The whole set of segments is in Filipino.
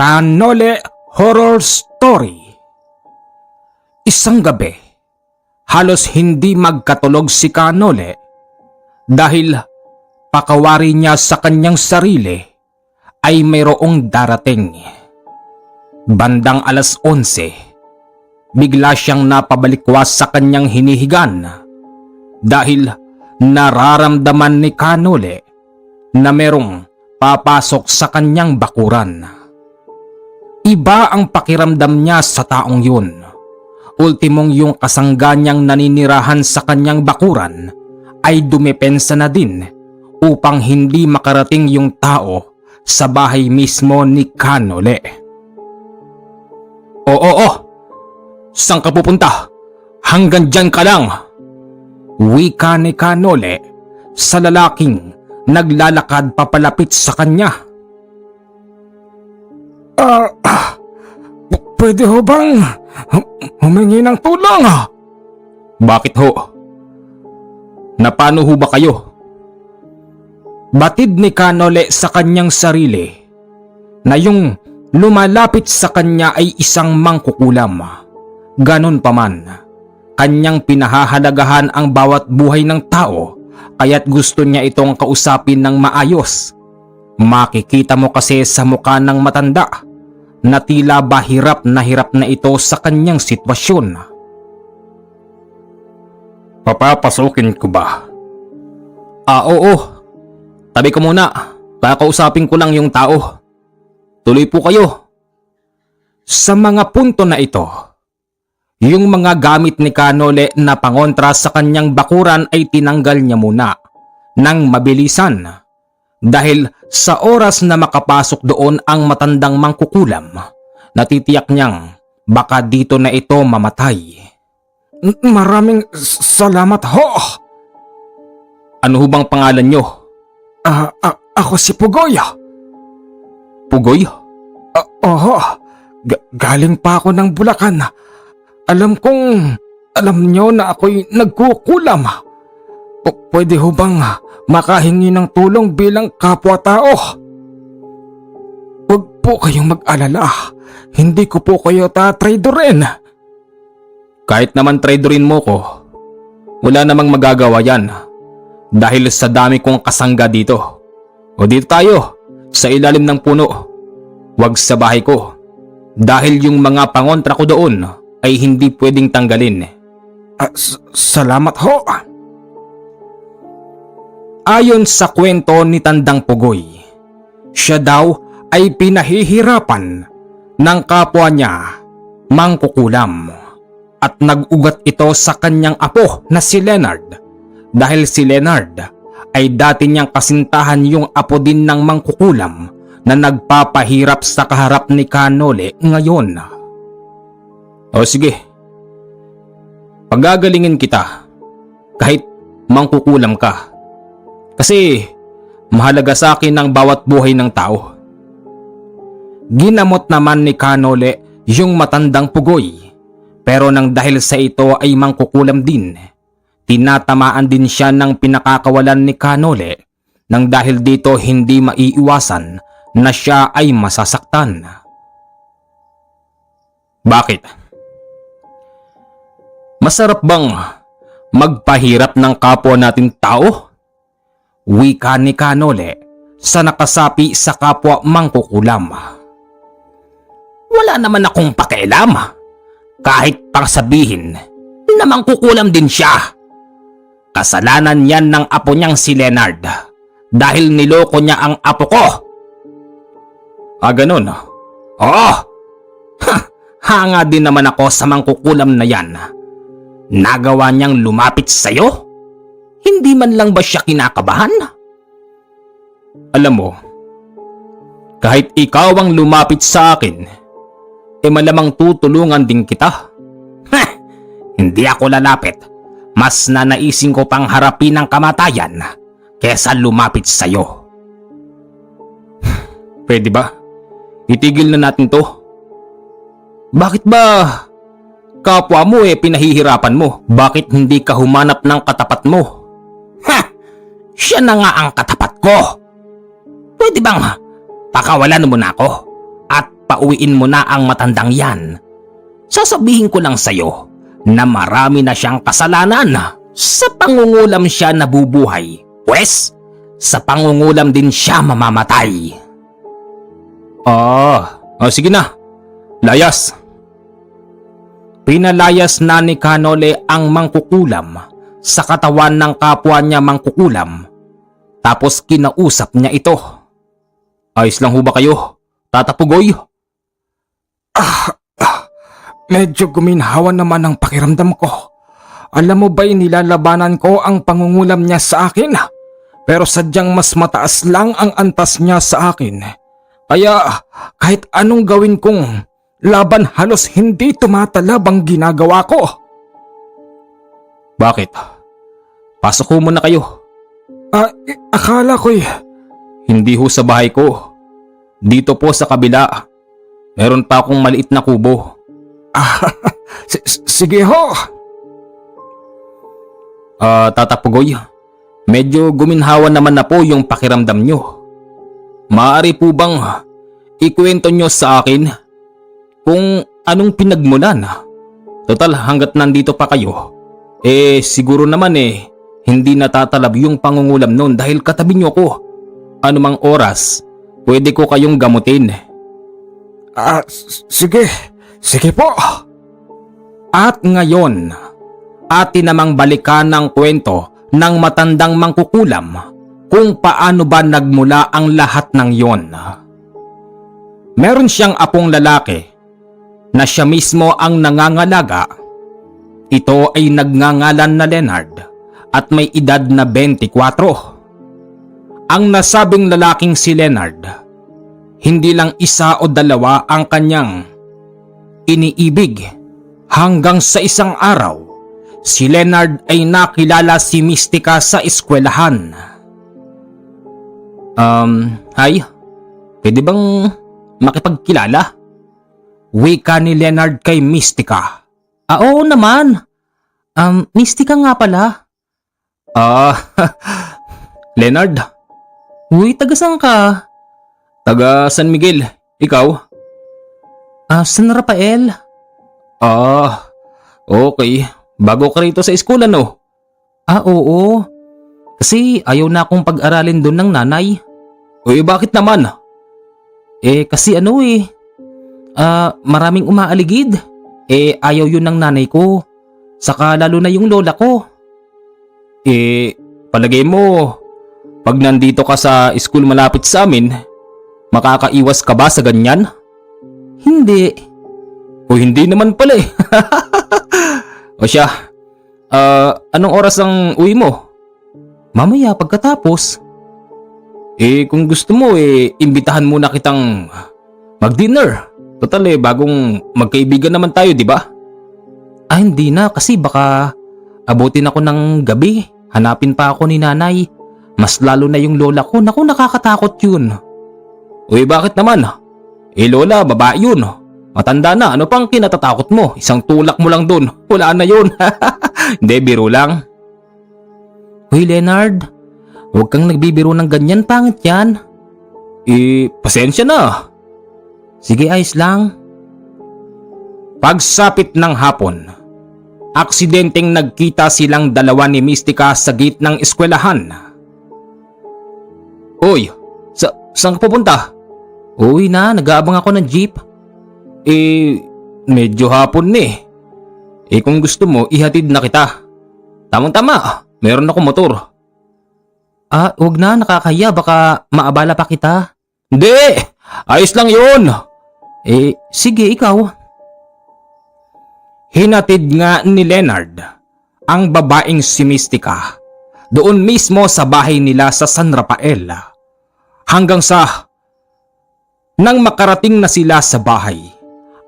Kanole Horror Story. Isang gabi, halos hindi magkatulog si Kanole dahil pakawari niya sa kanyang sarili ay mayroong darating. Bandang alas 11, bigla siyang napabalikwas sa kanyang hinihigan dahil nararamdaman ni Kanole na mayroong papasok sa kanyang bakuran. Iba ang pakiramdam niya sa taong yun. Ultimong yung kasangga niyang naninirahan sa kanyang bakuran ay dumepensa na din upang hindi makarating yung tao sa bahay mismo ni Kanole. Oo, saan ka pupunta? Hanggang dyan ka lang! Wika ni Kanole sa lalaking naglalakad papalapit sa kanya. Pwede ho bang humingi ng tulong? Bakit ho? Napano ho ba kayo? Batid ni Kanole sa kanyang sarili na yung lumalapit sa kanya ay isang mangkukulam. Ganon pa man, kanyang pinahahalagahan ang bawat buhay ng tao kaya't gusto niya itong kausapin ng maayos. Makikita mo kasi sa mukha ng matanda na tila ba hirap na ito sa kanyang sitwasyon. Papapasukin ko ba? Oo. Tabi ko muna. Kakausapin ko lang yung tao. Tuloy po kayo. Sa mga punto na ito, yung mga gamit ni Kanole na pangontra sa kanyang bakuran ay tinanggal niya muna nang mabilisan. Dahil sa oras na makapasok doon ang matandang mangkukulam, natitiyak niyang baka dito na ito mamatay. Maraming salamat ho. Ano ho bang pangalan niyo? Ako si Pugoy. Pugoy? Oho, galing pa ako ng Bulacan. Alam niyo na ako'y nagkukulam. Pwede ho bang makahingi ng tulong bilang kapwa-tao? Huwag po kayong mag-alala. Hindi ko po kayo tatraidorin. Kahit naman traidorin mo ko, wala namang magagawa yan. Dahil sa dami kong kasangga dito. O dito tayo, sa ilalim ng puno. Huwag sa bahay ko. Dahil yung mga pangontra ko doon ay hindi pwedeng tanggalin. Salamat ho. Ayon sa kwento ni Tandang Pugoy, siya daw ay pinahihirapan ng kapwa niya mangkukulam at nag-ugat ito sa kanyang apo na si Leonard dahil si Leonard ay dati niyang kasintahan yung apo din ng mangkukulam na nagpapahirap sa kaharap ni Kanole ngayon. O sige, pagagalingin kita kahit mangkukulam ka. Kasi mahalaga sa akin ang bawat buhay ng tao. Ginamot naman ni Kanole yung matandang Pugoy, pero nang dahil sa ito ay mangkukulam din, tinatamaan din siya ng pinakakawalan ni Kanole nang dahil dito hindi maiiwasan na siya ay masasaktan. Bakit? Masarap bang magpahirap ng kapwa natin tao? Wika ni Kanole sa nakasapi sa kapwa mangkukulam. Wala naman akong pakialam. Kahit pang sabihin na mangkukulam din siya. Kasalanan yan ng apo niyang si Leonard dahil niloko niya ang apo ko. Ganun? Oo. Hanga din naman ako sa mangkukulam na yan. Nagawa niyang lumapit sa'yo? Hindi man lang ba siya kinakabahan? Alam mo, kahit ikaw ang lumapit sa akin, malamang tutulungan din kita. Hindi ako lalapit. Mas nanaisin ko pang harapin ang kamatayan kesa lumapit sa'yo. Pwede ba? Itigil na natin to. Bakit ba kapwa mo pinahihirapan mo? Bakit hindi ka humanap ng katapat mo? Siya na nga ang katapat ko. Pwede bang pakawalan mo na ako at pauwiin mo na ang matandang yan. Sasabihin ko lang sa'yo na marami na siyang kasalanan. Sa pangungulam siya nabubuhay. Pwes, sa pangungulam din siya mamamatay. Sige na. Layas. Pinalayas na ni Kanole ang mangkukulam sa katawan ng kapwa niya mangkukulam. Tapos kinausap niya ito. Ayos lang ho ba kayo, Tata Pugoy? Medyo guminhawa naman ang pakiramdam ko. Alam mo ba'y nilalabanan ko ang pangungulam niya sa akin? Pero sadyang mas mataas lang ang antas niya sa akin. Kaya kahit anong gawin kong laban halos hindi tumatalab ang ginagawa ko. Bakit? Pasok ho muna kayo. Akala ko'y... Hindi ho sa bahay ko. Dito po sa kabila. Meron pa akong maliit na kubo. Sige ho. Tata Pugoy, medyo guminhawa naman na po yung pakiramdam nyo. Maaari po bang ikwento nyo sa akin kung anong pinagmulan? Total, hanggat nandito pa kayo, siguro naman hindi natatalab yung pangungulam nun dahil katabi nyo ko. Anumang oras, pwede ko kayong gamutin. Sige po. At ngayon, atin namang balikan ng kwento ng matandang mangkukulam kung paano ba nagmula ang lahat ng yon. Meron siyang apong lalaki na siya mismo ang nangangalaga. Ito ay nagngangalan na Leonard at may edad na 24. Ang nasabing lalaking si Leonard, hindi lang isa o dalawa ang kanyang iniibig. Hanggang sa isang araw, si Leonard ay nakilala si Mystica sa eskwelahan. Hi? Pwede bang makipagkilala? Wika ni Leonard kay Mystica. Oo naman. Mystica nga pala. Leonard? Uy, taga saan ka? Taga San Miguel. Ikaw? San Rafael. Okay. Bago ka rito sa eskwela, no? Oo. Kasi ayaw na akong pag-aralin doon ng nanay. Uy, bakit naman? Kasi maraming umaaligid. Ayaw yun ng nanay ko. Saka lalo na yung lola ko. Palagay mo, pag nandito ka sa school malapit sa amin, makakaiwas ka ba sa ganyan? Hindi. O hindi naman pala O siya, anong oras ang uwi mo? Mamaya pagkatapos. Kung gusto mo imbitahan muna kitang mag-dinner. Total bagong magkaibigan naman tayo, di ba? Hindi na kasi baka abutin ako ng gabi. Hanapin pa ako ni nanay. Mas lalo na yung lola ko. Naku, nakakatakot yun. Uy, bakit naman? Lola, babae yun. Matanda na, ano pang kinatatakot mo? Isang tulak mo lang dun. Wala na yun. Hindi, biro lang. Uy, Leonard. Huwag kang nagbibiro ng ganyan, pangit yan. Pasensya na. Sige, ayos lang. Pagsapit ng hapon, aksidenteng nagkita silang dalawa ni Mystica sa gate ng eskwelahan. Uy, saan ka pupunta? Uy na, nag-aabang ako ng jeep. Medyo hapon na kung gusto mo, ihatid na kita. Tamang-tama, meron ako motor. Huwag na, nakakahiya, baka maabala pa kita. Hindi, ayos lang yun. Sige, ikaw. Hinatid nga ni Leonard ang babaeng si Mystica doon mismo sa bahay nila sa San Rafael. Hanggang sa nang makarating na sila sa bahay,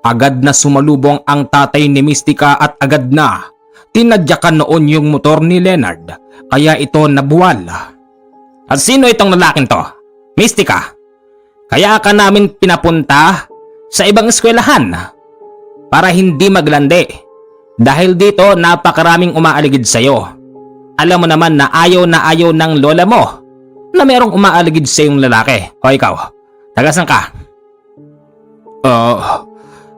agad na sumalubong ang tatay ni Mystica at agad na tinadyakan noon yung motor ni Leonard kaya ito nabuwal. At sino itong lalaking to? Mystica, kaya ka namin pinapunta sa ibang eskwelahan para hindi maglandi dahil dito napakaraming umaaligid sa'yo. Alam mo naman na ayaw ng lola mo na merong umaaligid sa yung lalaki. O ikaw, taga saan ka?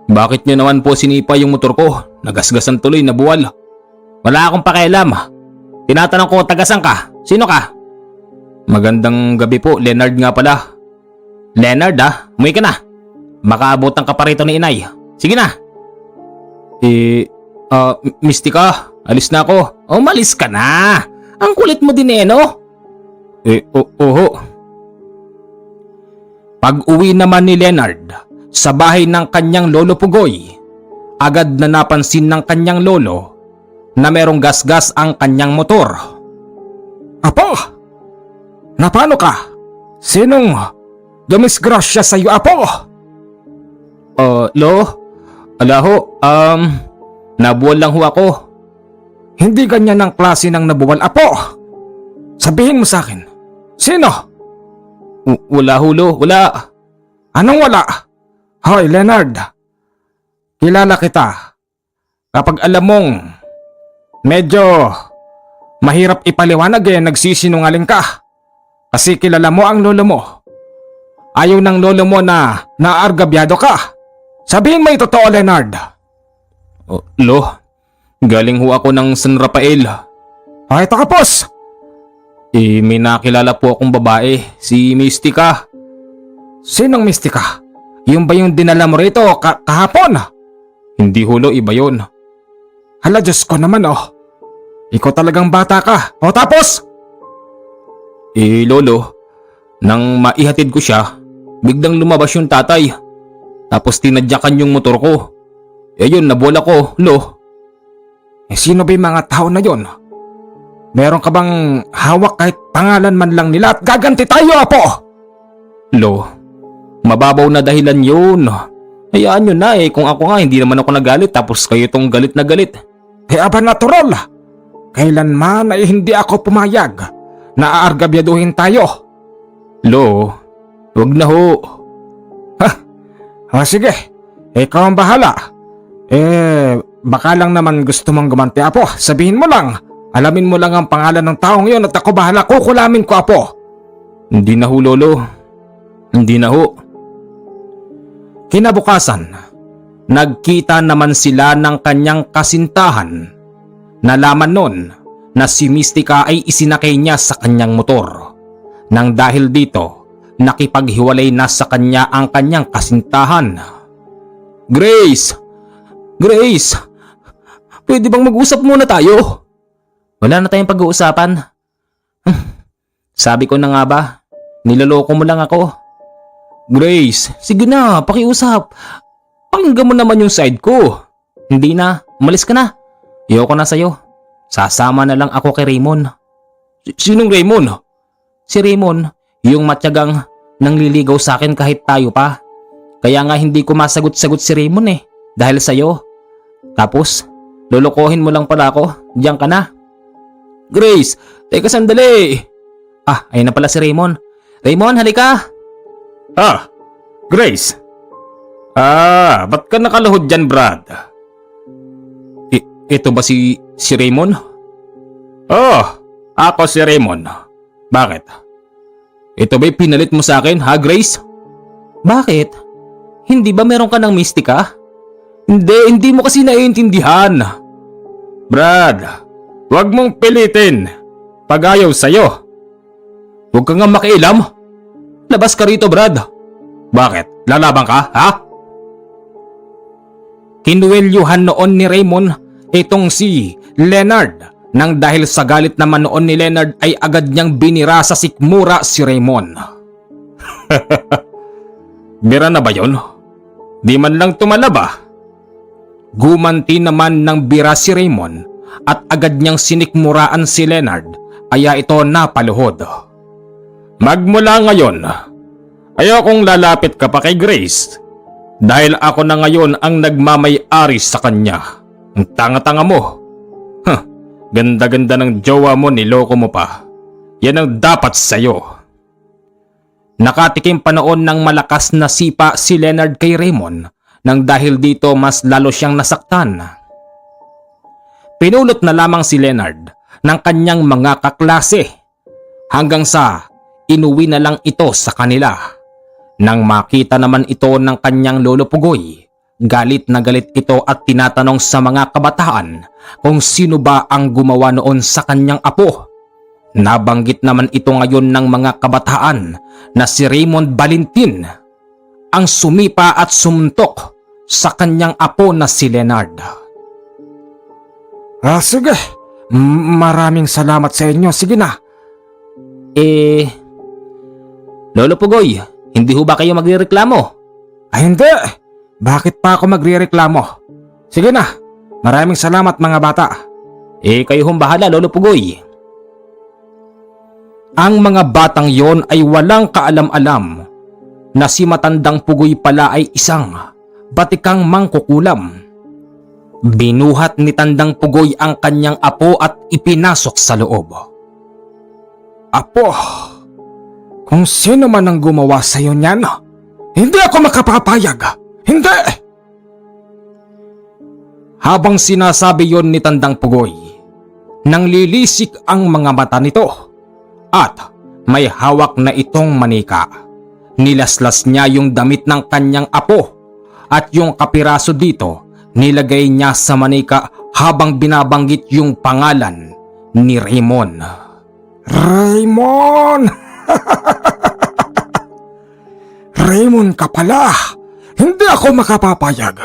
Bakit niyo naman po sinipa yung motor ko? Nagasgasan tuloy na buwal. Wala akong pakialam. Tinatanong ko, tagasan ka? Sino ka? Magandang gabi po, Leonard nga pala. Leonard umuwi ka na. Makaabutan ka pa rito ni inay. Sige na. Mystica, alis na ako. Umalis ka na. Ang kulit mo din no? Oo. Pag-uwi naman ni Leonard sa bahay ng kanyang lolo Pugoy, agad na napansin ng kanyang lolo na merong gasgas ang kanyang motor. Apo! Napano ka? Sinong dumisgrasya sa iyo, Apo? Ala ho, nabuwal lang ho ako. Hindi ganyan ang klase ng nabuwal, Apo. Sabihin mo sa akin, sino? Wala hulo, wala. Anong wala? Hoy, Leonard. Kilala kita. Kapag alam mong medyo mahirap ipaliwanag nagsisinungaling ka. Kasi kilala mo ang lolo mo. Ayaw ng lolo mo na naargabyado ka. Sabihin mo yung totoo, Leonard. Galing ho ako ng San Rafael. Ito ka, boss. May nakilala po akong babae, si Mystica. Sinong Mystica? Yung ba yung dinala mo rito kahapon? Hindi hulo, iba yun. Hala, Diyos ko naman Ikaw talagang bata ka. O tapos? Lolo, nang maihatid ko siya, biglang lumabas yung tatay. Tapos tinadyakan yung motor ko. Yun, nabola ko, lo. Sino ba yung mga tao na yon? Meron ka bang hawak kahit pangalan man lang nila at gaganti tayo, Apo? Lo, mababaw na dahilan yun. Hayaan nyo na kung ako nga hindi naman ako nagalit tapos kayo tong galit na galit. Aba natural. Kailanman ay hindi ako pumayag na aargabyaduhin tayo. Lo, wag na ho. Sige, ikaw ang bahala. Baka lang naman gusto mong gumanti, Apo. Sabihin mo lang. Alamin mo lang ang pangalan ng taong yon at ako bahala kukulamin ko, Apo. Hindi na ho, Lolo. Hindi na ho. Kinabukasan, nagkita naman sila ng kanyang kasintahan. Nalaman nun na si Mystica ay isinakay niya sa kanyang motor. Nang dahil dito, nakipaghiwalay na sa kanya ang kanyang kasintahan. Grace! Pwede bang mag-usap muna tayo? Wala na tayong pag-uusapan. Sabi ko na nga ba, niloloko mo lang ako. Grace, sige na, pakiusap. Pakinggan mo naman yung side ko. Hindi na, umalis ka na. Ayoko na sa'yo. Sasama na lang ako kay Raymond. Sinong Raymond? Si Raymond, yung matyagang nangliligaw sa akin kahit tayo pa. Kaya nga hindi ko masagot-sagot si Raymond dahil sa'yo. Tapos, lolokohin mo lang pala ako. Diyan ka na. Grace, teka sandali. Ayun na pala si Raymond. Raymond, halika. Grace. Ba't ka nakaluhod dyan, Brad? Ito ba si Raymond? Ako si Raymond. Bakit? Ito ba'y pinalit mo sa akin, ha, Grace? Bakit? Hindi ba meron ka ng Mystica? Hindi mo kasi naiintindihan. Brad, huwag mong pilitin pag ayaw sa'yo. Huwag ka nga makialam. Labas ka rito, Brad. Bakit? Lalaban ka, ha? Kinuwelyuhan noon ni Raymond itong si Leonard nang dahil sa galit naman noon ni Leonard ay agad niyang binira sa sikmura si Raymond. Bira na ba yun? Di man lang tumalaba. Gumanti naman ng bira si Raymond at agad niyang sinikmuraan si Leonard kaya ito napaluhod. Magmula ngayon, ayokong lalapit ka pa kay Grace dahil ako na ngayon ang nagmamay-ari sa kanya. Ang tanga-tanga mo. Ganda-ganda ng jowa mo, niloko mo pa. Yan ang dapat sa'yo. Nakatikim pa noon ng malakas na sipa si Leonard kay Raymond nang dahil dito mas lalo siyang nasaktan. Pinulot na lamang si Leonard ng kanyang mga kaklase hanggang sa inuwi na lang ito sa kanila. Nang makita naman ito ng kanyang lolo Pugoy, galit na galit ito at tinatanong sa mga kabataan kung sino ba ang gumawa noon sa kanyang apo. Nabanggit naman ito ngayon ng mga kabataan na si Raymond Valentin ang sumipa at sumuntok sa kanyang apo na si Leonard. Sige. Maraming salamat sa inyo. Sige na. Lolo Pugoy, hindi ho ba kayo magrereklamo? Hindi. Bakit pa ako magrereklamo? Sige na. Maraming salamat mga bata. Kayo hong bahala, Lolo Pugoy. Ang mga batang yon ay walang kaalam-alam na si Matandang Pugoy pala ay isang batikang mangkukulam. Binuhat ni Tandang Pugoy ang kanyang apo at ipinasok sa loob. Apo, kung sino man ang gumawa sa iyo niyan, hindi ako makapapayag. Hindi! Habang sinasabi yon ni Tandang Pugoy, nanglilisik ang mga mata nito at may hawak na itong manika. Nilaslas niya yung damit ng kanyang apo at yung kapiraso dito nilagay niya sa manika habang binabanggit yung pangalan ni Raymond. Raymond! Raymond ka pala! Hindi ako makapapayag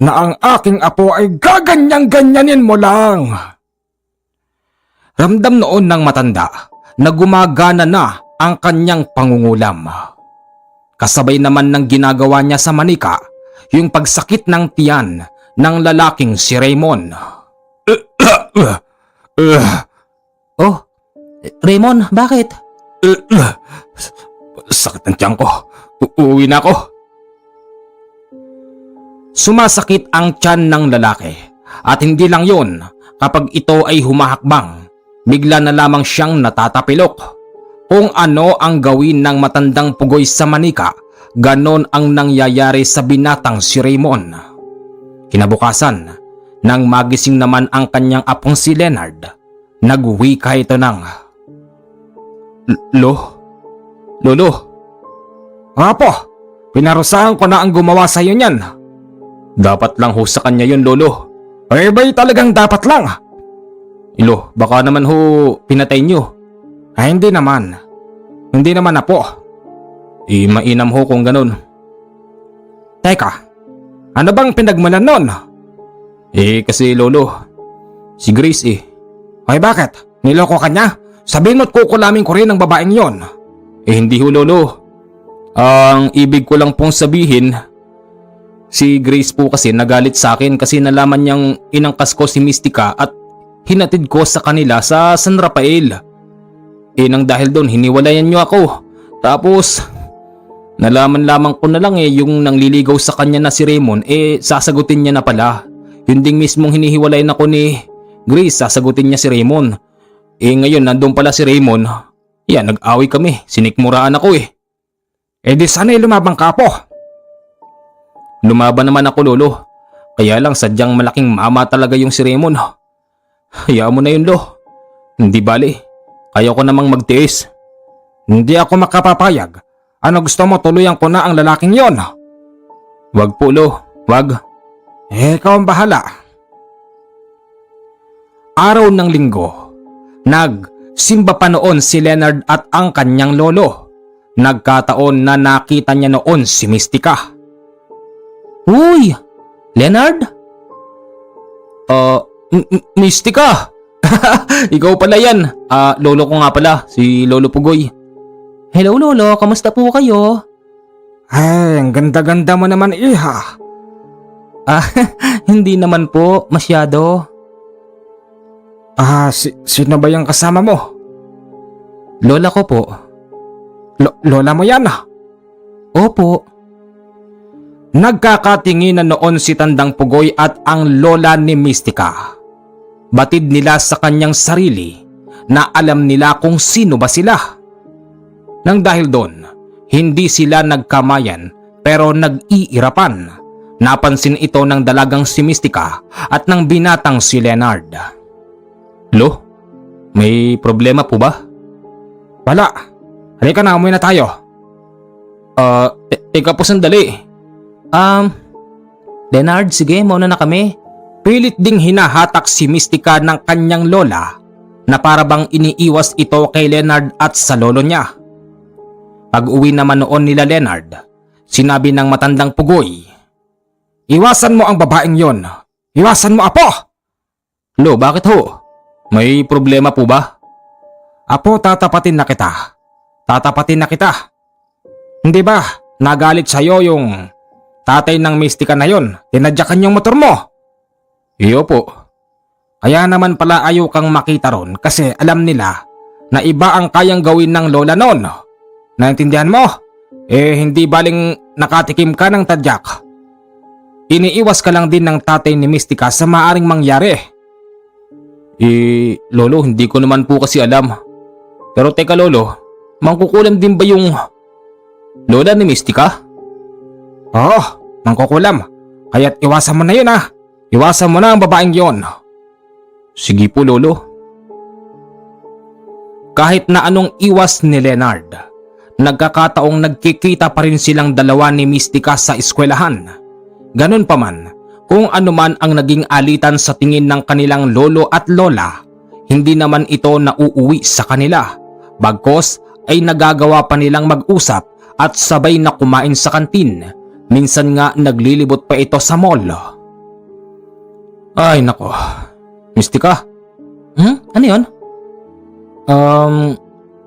na ang aking apo ay gaganyang-ganyanin mo lang. Ramdam noon ng matanda na gumagana na ang kanyang pangungulam. Kasabay naman ng ginagawa niya sa manika yung pagsakit ng tiyan ng lalaking si Raymond. Oh, Raymond, bakit? Sakit ng tiyan ko. Uuwi na ako. Sumasakit ang tiyan ng lalaki at hindi lang yun, kapag ito ay humahakbang, bigla na lamang siyang natatapilok. Kung ano ang gawin ng Matandang Pugoy sa manika, ganon ang nangyayari sa binatang si Raymond. Kinabukasan, nang magising naman ang kanyang apong si Leonard, nagwika ito ng, Lolo. Apo, pinarusahan ko na ang gumawa sa iyo niyan. Dapat lang ho sa kanya yun, Lolo. Ay ba'y talagang dapat lang? Baka naman ho pinatay niyo. Ay hindi naman. Hindi naman apo. Mainam ho kung ganun. Teka, ano bang pinagmulan nun? Kasi Lolo, si Grace Ay bakit? Niloko ka niya? Sabihin mo't kukulamin ko rin ang babaeng yon. Hindi ho, Lolo. Ang ibig ko lang pong sabihin, si Grace po kasi nagalit sa akin kasi nalaman niyang inangkas ko si Mystica at hinatid ko sa kanila sa San Rafael. Nang dahil doon hiniwalayan niyo ako. Tapos nalaman lamang ko na lang yung nangliligaw sa kanya na si Raymond sasagutin niya na pala. Yun ding mismong hinihiwalayan ako ni Grace, sasagutin niya si Raymond. Ngayon nandun pala si Raymond. Yan, nag-away kami, sinikmuraan ako Di sana'y lumabang ka po. Lumaban naman ako, Lolo. Kaya lang sadyang malaking mama talaga yung si Raymond. Hayaan mo na yun, Lo. Hindi bali. Kaya ko namang magtiis. Hindi ako makapapayag. Ano gusto mo, tuluyan ko na ang lalaking yon? Wag po, Lo. Wag. Ikaw ang bahala. Araw ng linggo, nagsimba pa noon si Leonard at ang kanyang lolo. Nagkataon na nakita niya noon si Mystica. Uy! Leonard? Mystica! Ikaw pala yan. Lolo ko nga pala, si Lolo Pugoy. Hello, Lolo. Kamusta po kayo? Ay, ang ganda-ganda mo naman, iha. Hindi naman po, masyado. Sino ba yung kasama mo? Lola ko po. Lola mo yan? Opo. Nagkakatinginan noon si Tandang Pugoy at ang lola ni Mystica. Batid nila sa kanyang sarili na alam nila kung sino ba sila. Nang dahil doon, hindi sila nagkamayan pero nag-iirapan. Napansin ito ng dalagang si Mystica at ng binatang si Leonard. Lo, may problema po ba? Wala. Halika na, umuwi na tayo. teka po sandali. Leonard, sige, mauna na kami. Pilit ding hinahatak si Mystica ng kanyang lola na para bang iniiwas ito kay Leonard at sa lolo niya. Pag-uwi naman noon nila Leonard, sinabi ng matandang pugoy, "Iwasan mo ang babaeng yon. Iwasan mo, apo!" Lo, bakit ho? May problema po ba? "Apo, tatapatin na kita. Tatapatin na kita. Hindi ba nagalit sa'yo yung tatay ng Mystica na yon? Tinadyakan yung motor mo." Iyo po. Kaya naman pala ayaw kang makita ron kasi alam nila na iba ang kayang gawin ng lola noon. Naintindihan mo? Hindi baling nakatikim ka ng tadyak. Iniiwas ka lang din ng tatay ni Mystica sa maaring mangyari. Lolo, hindi ko naman po kasi alam. Pero teka lolo, mangkukulam din ba yung lola ni Mystica? Oo, mangkukulam. Kaya't iwasan mo na yun ah. Iwasan mo na ang babaeng yon. Sige po lolo. Kahit na anong iwas ni Leonard, nagkakataong nagkikita pa rin silang dalawa ni Mystica sa eskwelahan. Ganun pa man, kung ano man ang naging alitan sa tingin ng kanilang lolo at lola, hindi naman ito nauuwi sa kanila. Bagkos ay nagagawa pa nilang mag-usap at sabay na kumain sa kantin. Minsan nga naglilibot pa ito sa mall. Ay nako. Mystica? Ano yun?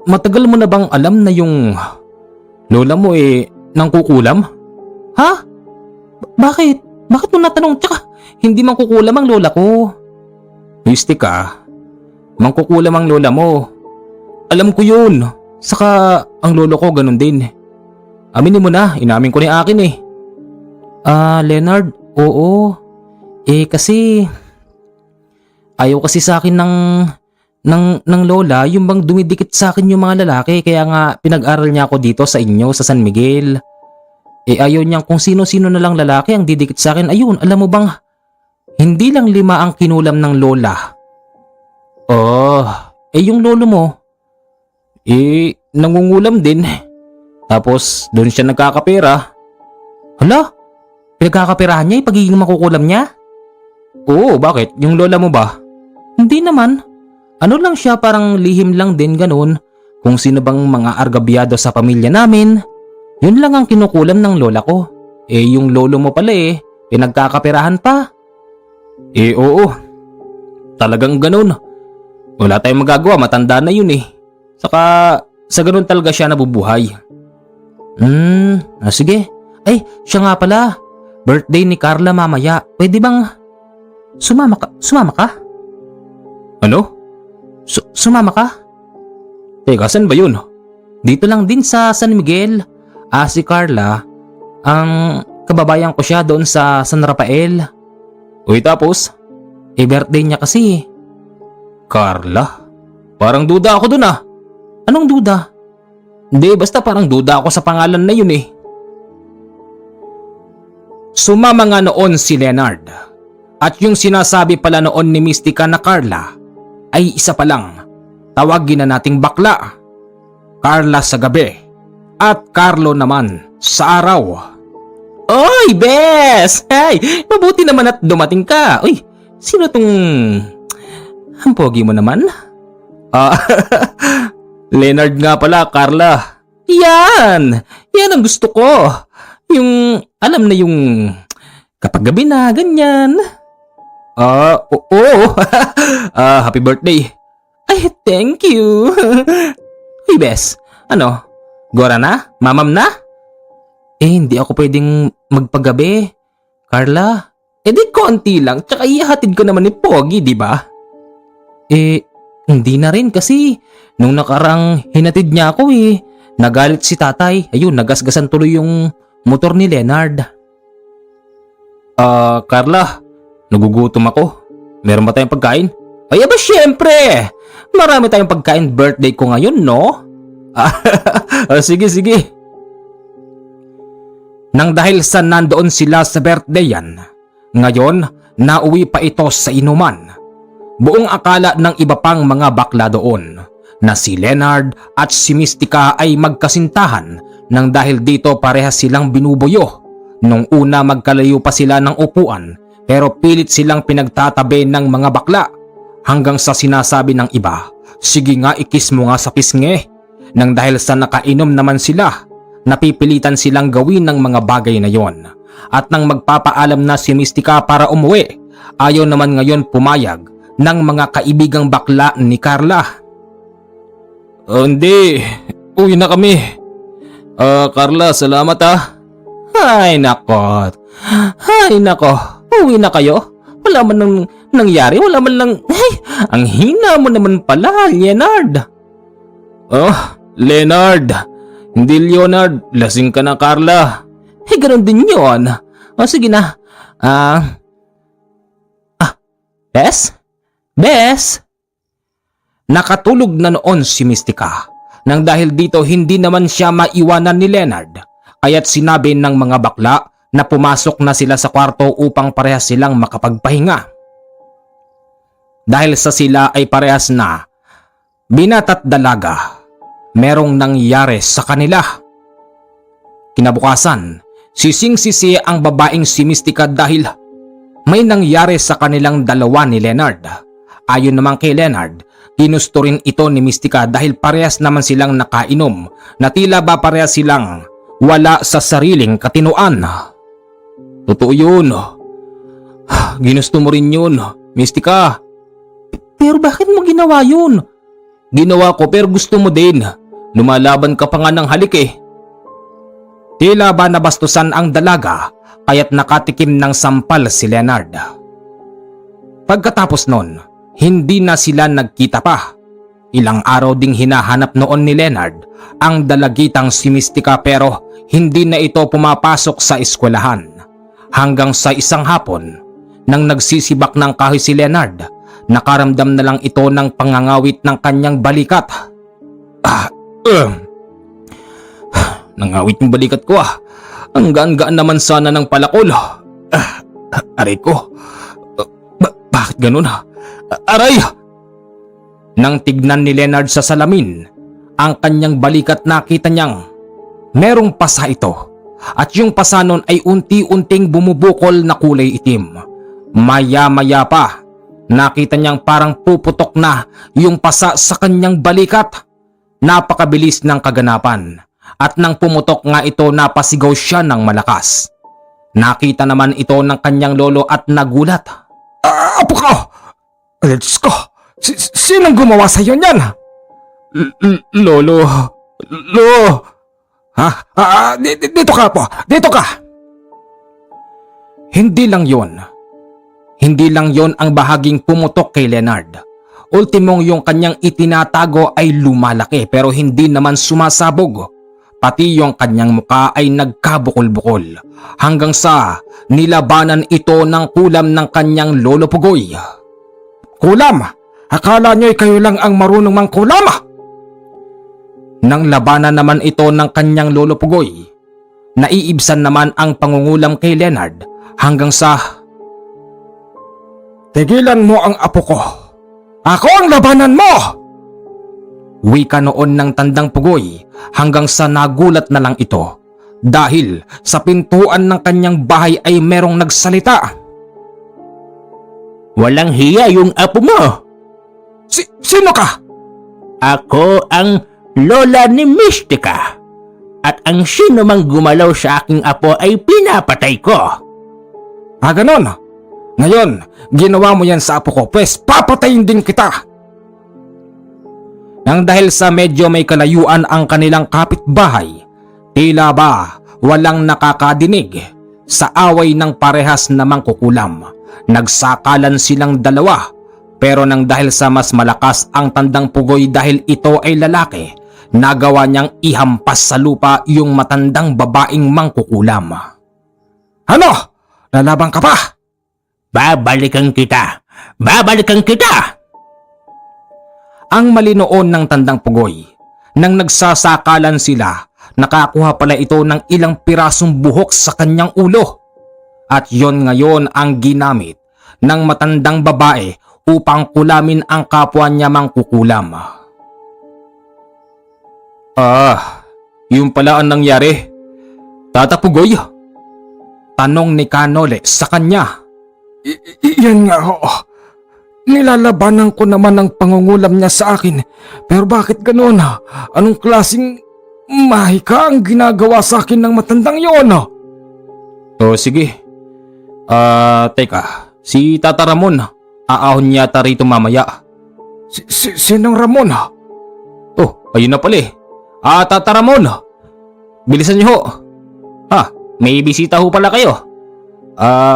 Matagal mo na bang alam na yung lola mo nangkukulam? Ha? Bakit? Bakit mo natanong? Tsaka, hindi mangkukulam ang lola ko. Mystica, mangkukulam ang lola mo. Alam ko yun. Saka ang lolo ko ganun din. Aminin mo na, inamin ko na yung akin Leonard, oo. Kasi ayaw kasi sa akin ng lola yung bang dumidikit sa akin yung mga lalaki, kaya nga pinag-aral niya ako dito sa inyo sa San Miguel. Ayaw niyang kung sino-sino na lang lalaki ang didikit sa akin. Ayun, alam mo bang hindi lang 5 ang kinulam ng lola. Yung lolo mo nangungulam din. Tapos doon siya nagkakapera. Hala? Pinagkakaperahan niya yung pagiging makukulam niya? Oo, bakit? Yung lola mo ba? Hindi naman. Ano lang siya, parang lihim lang din ganun. Kung sino bang mga argabyado sa pamilya namin, yun lang ang kinukulam ng lola ko. Yung lolo mo pala pinagkakaperahan pa. Oo. Talagang ganun. Wala tayong magagawa, matanda na yun Saka sa ganun talaga siya nabubuhay. Sige. Ay, siya nga pala. Birthday ni Carla mamaya. Pwede bang sumama ka? Ano? Sumama ka? Teka, saan ba yun? Dito lang din sa San Miguel. Si Carla, ang kababayan ko siya doon sa San Rafael. Uy, tapos? Birthday niya kasi. Carla? Parang duda ako dun Anong duda? Hindi, basta parang duda ako sa pangalan na yun Sumama nga noon si Leonard. At yung sinasabi pala noon ni Mystica na Carla ay isa pa lang. Tawagin na nating bakla. Carla sa gabi at Carlo naman sa araw. Oy, Bes! Ay, mabuti naman at dumating ka. Uy, sino tong ang pogi mo naman? Leonard nga pala, Carla. Yan ang gusto ko. Yung alam na yung kapag gabi na ganyan. Oo. Happy birthday. Ay, thank you. Uy, Bes, ano? Gora na? Mamam na? Hindi ako pwedeng magpagabi. Carla, di konti lang. Tsaka ihatid ko naman ni Pogi, di ba? Hindi na rin kasi nung nakarang hinatid niya ako nagalit si tatay. Ayun, nagasgasan tuloy yung motor ni Leonard. Carla, nagugutom ako. Meron ba tayong pagkain? Ay, aba syempre! Marami tayong pagkain, birthday ko ngayon, no? Sige. Nang dahil sa nandoon sila sa birthdayan, ngayon nauwi pa ito sa inuman. Buong akala ng iba pang mga bakla doon na si Leonard at si Mystica ay magkasintahan nang dahil dito parehas silang binubuyo. Nung una magkalayo pa sila ng upuan pero pilit silang pinagtatabi ng mga bakla hanggang sa sinasabi ng iba, "Sige nga, ikis mo nga sa pisngi." Nang dahil sa nakainom naman sila, napipilitan silang gawin ng mga bagay na yon. At nang magpapaalam na si Mystica para umuwi, ayaw naman ngayon pumayag ng mga kaibigang bakla ni Carla. Hindi, uwi na kami. Carla, salamat ah. Ay nako, uwi na kayo? Wala man nang nangyari, wala man lang, ang hina mo naman pala, Leonard. Oh, Leonard, hindi Leonard, lasing ka na Carla. Ganun din yun. Sige na. Bes? Bes? Nakatulog na noon si Mystica. Nang dahil dito hindi naman siya maiwanan ni Leonard. Kaya't sinabi ng mga bakla na pumasok na sila sa kwarto upang parehas silang makapagpahinga. Dahil sa sila ay parehas na binata't dalaga, merong nangyari sa kanila. Kinabukasan, sising-sisi ang babaeng si Mystica dahil may nangyari sa kanilang dalawa ni Leonard. Ayon naman kay Leonard, ginusto rin ito ni Mystica dahil parehas naman silang nakainom na tila ba parehas silang wala sa sariling katinuan. Totoo yun. Ginusto mo rin yun, Mystica. Pero bakit mo ginawa yun? Ginawa ko pero gusto mo din. Lumalaban ka pa nga ng halik eh. Tila ba nabastusan ang dalaga kaya't nakatikim ng sampal si Leonard. Pagkatapos nun, hindi na sila nagkita pa. Ilang araw ding hinahanap noon ni Leonard ang dalagitang si Mystica pero hindi na ito pumapasok sa eskwelahan. Hanggang sa isang hapon, nang nagsisibak ng kahoy si Leonard, nakaramdam na lang ito ng pangangawit ng kanyang balikat. Nangawit yung balikat ko ah. Ang gaan-gaan naman sana ng palakol. Aray ko. Bakit ganun ah? Aray! Nang tignan ni Leonard sa salamin, ang kanyang balikat nakita niyang merong pasa ito. At yung pasa nun ay unti-unting bumubukol na kulay itim. Maya-maya pa, nakita niyang parang puputok na yung pasa sa kanyang balikat. Napakabilis ng kaganapan. At nang pumutok nga ito, napasigaw siya ng malakas. Nakita naman ito ng kanyang lolo at nagulat. Apo ko! Diyos ko! Sinong gumawa sa iyo niyan? Lolo! Ha? Dito ka po! Dito ka! Hindi lang yon ang bahaging pumutok kay Leonard. Ultimong yung kanyang itinatago ay lumalaki pero hindi naman sumasabog. Pati yung kanyang muka ay nagkabukol-bukol hanggang sa nilabanan ito ng kulam ng kanyang lolo Pugoy. Kulam? Akala nyo'y kayo lang ang marunong mangkulam? Nang labanan naman ito ng kanyang lolo Pugoy, naiibsan naman ang pangungulam kay Leonard hanggang sa tigilan mo ang apo ko. Ako ang labanan mo! Wika noon ng tandang Pugoy hanggang sa nagulat na lang ito dahil sa pintuan ng kanyang bahay ay merong nagsalita. Walang hiya yung apo mo. Sino ka? Ako ang lola ni Mystica at ang sino mang gumalaw sa aking apo ay pinapatay ko. Ganon. Ngayon, ginawa mo yan sa apo ko, pues papatayin din kita. Nang dahil sa medyo may kalayuan ang kanilang kapitbahay, tila ba walang nakakadinig sa away ng parehas na mangkukulam. Nagsakalan silang dalawa pero nang dahil sa mas malakas ang tandang Pugoy dahil ito ay lalaki, nagawa niyang ihampas sa lupa yung matandang babaeng mangkukulam. Ano? Lalaban ka pa? Babalikan kita! Babalikan kita! Ang malinoon ng tandang Pugoy. Nang nagsasakalan sila, nakakuha pala ito ng ilang pirasong buhok sa kanyang ulo. At yon ngayon ang ginamit ng matandang babae upang kulamin ang kapwa niya mangkukulam. Yung pala ang nangyari. Tata Pugoy? Tanong ni Kanole sa kanya. Yan nga ho. Nilalabanan ko naman ang pangungulam niya sa akin. Pero bakit ganoon? Anong klaseng mahika ang ginagawa sa akin ng matandang yon? O sige. Teka. Si Tata Ramon, aahon yata rito mamaya. Sinong Ramon? Oh, ayun na pala eh. Tata Ramon. Bilisan niyo ho. May bisita ho pala kayo.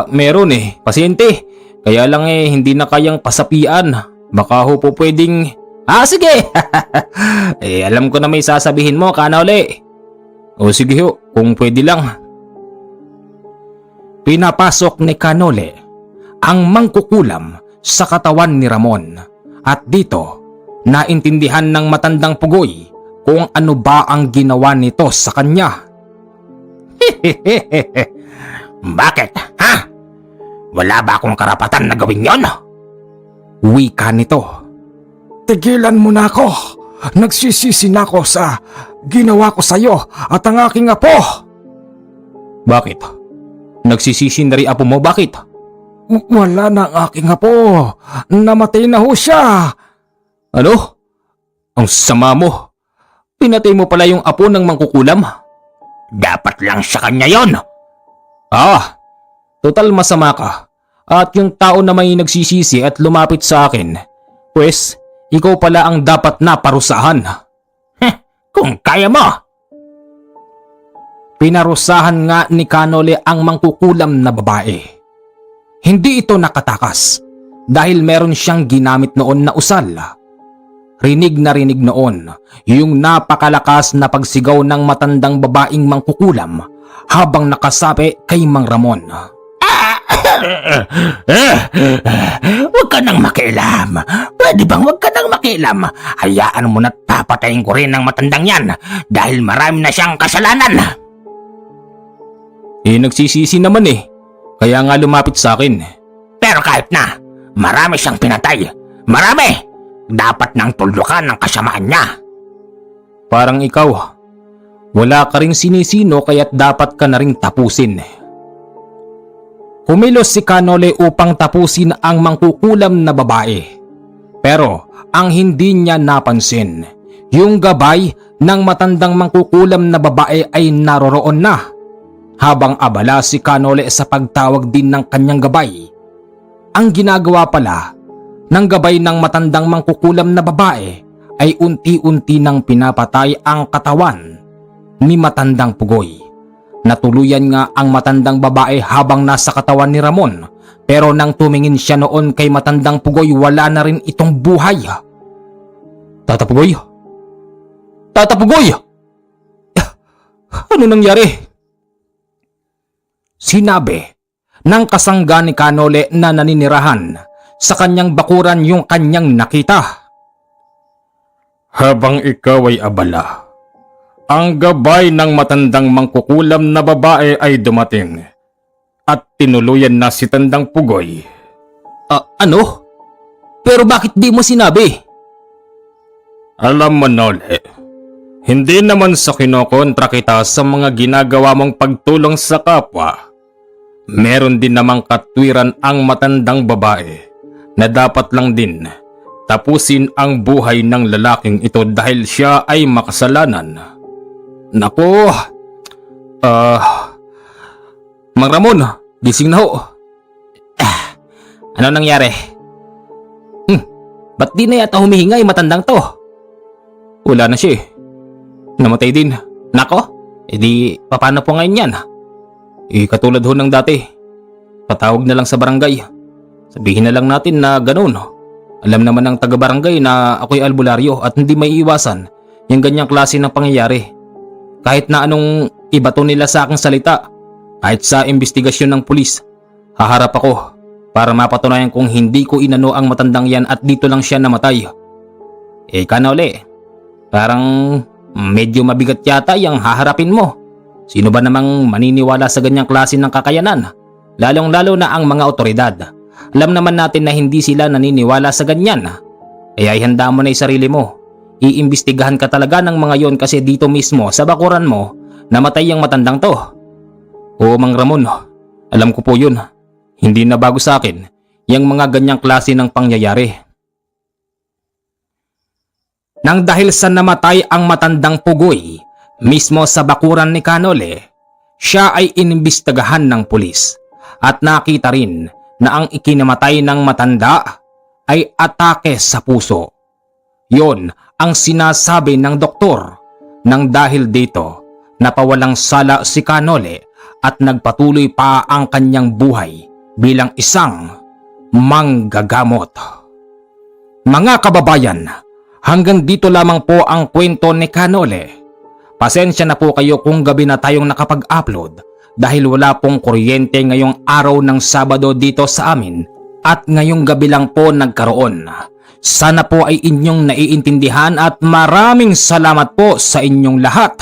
Meron eh. Pasyente. Kaya lang hindi na kayang pasapian. Baka ho po pwedeng... Sige! Alam ko na may sasabihin mo, Kanole. O sige ho, kung pwede lang. Pinapasok ni Kanole ang mangkukulam sa katawan ni Ramon. At dito, naintindihan ng matandang Pugoy kung ano ba ang ginawa nito sa kanya. Bakit? Wala ba akong karapatan na gawin yon? Wika nito. Tigilan mo na ako. Nagsisisi na ako sa ginawa ko sa'yo at ang aking apo. Bakit? Nagsisisi na rin apo mo, bakit? Wala na ang aking apo. Namatay na ho siya. Ano? Ang sama mo. Pinatay mo pala yung apo ng mangkukulam? Dapat lang sa kanya yon. Total masama ka. At yung tao na may nagsisisi at lumapit sa akin, pues, ikaw pala ang dapat na parusahan. Kung kaya mo. Pinarusahan nga ni Kanole ang mangkukulam na babae. Hindi ito nakatakas dahil meron siyang ginamit noon na usal. Rinig na rinig noon yung napakalakas na pagsigaw ng matandang babaeng mangkukulam habang nakasapi kay Mang Ramon. Huwag ka nang makialam. Pwede bang huwag ka nang makialam? Hayaan mo na't papatayin ko rin ang matandang yan dahil marami na siyang kasalanan. Nagsisisi naman eh. Kaya nga lumapit sa akin. Pero kahit na, marami siyang pinatay. Marami! Dapat nang tuldukan ang kasamaan niya. Parang ikaw. Wala ka ring sinisino kaya't dapat ka na ring tapusin. Kumilos si Kanole upang tapusin ang mangkukulam na babae. Pero ang hindi niya napansin, yung gabay ng matandang mangkukulam na babae ay naroroon na. Habang abala si Kanole sa pagtawag din ng kanyang gabay, ang ginagawa pala ng gabay ng matandang mangkukulam na babae ay unti-unti nang pinapatay ang katawan ni matandang Pugoy. Natuluyan nga ang matandang babae habang nasa katawan ni Ramon, pero nang tumingin siya noon kay matandang Pugoy, wala na rin itong buhay. Tata Pugoy? Tata Pugoy! Ano nangyari? Sinabi ng kasangga ni Kanole na naninirahan sa kanyang bakuran yung kanyang nakita. Habang ikaw ay abala, ang gabay ng matandang mangkukulam na babae ay dumating at tinuluyan na si Tandang Pugoy. Ano? Pero bakit di mo sinabi? Alam mo, Nole, hindi naman sa kinokontra kita sa mga ginagawa mong pagtulong sa kapwa. Meron din namang katwiran ang matandang babae na dapat lang din tapusin ang buhay ng lalaking ito dahil siya ay makasalanan. Nako, Mang Ramon, gising na ho. Ano nangyari? Ba't di na yata humihinga yung matandang to? Wala na siya eh. Namatay din. Nako, edi paano po ngayon yan? Katulad ho ng dati. Patawag na lang sa barangay. Sabihin na lang natin na ganun. Alam naman ng taga-barangay na ako'y albularyo at hindi may iwasan yung ganyang klase ng pangyayari. Kahit na anong ibato nila sa aking salita, kahit sa investigasyon ng pulis, haharap ako para mapatunayan kung hindi ko inano ang matandang yan at dito lang siya namatay. Kanole, parang medyo mabigat yata yung haharapin mo. Sino ba namang maniniwala sa ganyang klase ng kakayanan? Lalong-lalo na ang mga otoridad. Alam naman natin na hindi sila naniniwala sa ganyan. Kaya ihanda mo na yung sarili mo. iimbestigahan ka talaga ng mga yon kasi dito mismo sa bakuran mo namatay ang matandang to. Oo, Mang Ramon, alam ko po yun. Hindi na bago sa akin yung mga ganyang klase ng pangyayari. Nang dahil sa namatay ang matandang pugoy mismo sa bakuran ni Canole, siya ay inimbestigahan ng pulis at nakita rin na ang ikinamatay ng matanda ay atake sa puso. Yon ang sinasabi ng doktor nang dahil dito napawalang sala si Canole at nagpatuloy pa ang kanyang buhay bilang isang manggagamot. Mga kababayan, hanggang dito lamang po ang kwento ni Canole. Pasensya na po kayo kung gabi na tayong nakapag-upload dahil wala pong kuryente ngayong araw ng Sabado dito sa amin at ngayong gabi lang po nagkaroon. Sana po ay inyong naiintindihan at maraming salamat po sa inyong lahat.